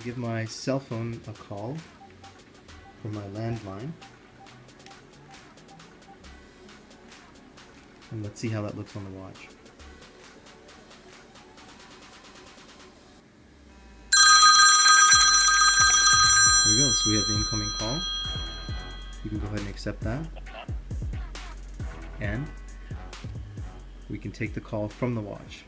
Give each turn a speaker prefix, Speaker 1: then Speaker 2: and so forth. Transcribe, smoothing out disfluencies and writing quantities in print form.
Speaker 1: give my cell phone a call from my landline. And let's see how that looks on the watch. There we go, so we have the incoming call. You can go ahead and accept that. And we can take the call from the watch.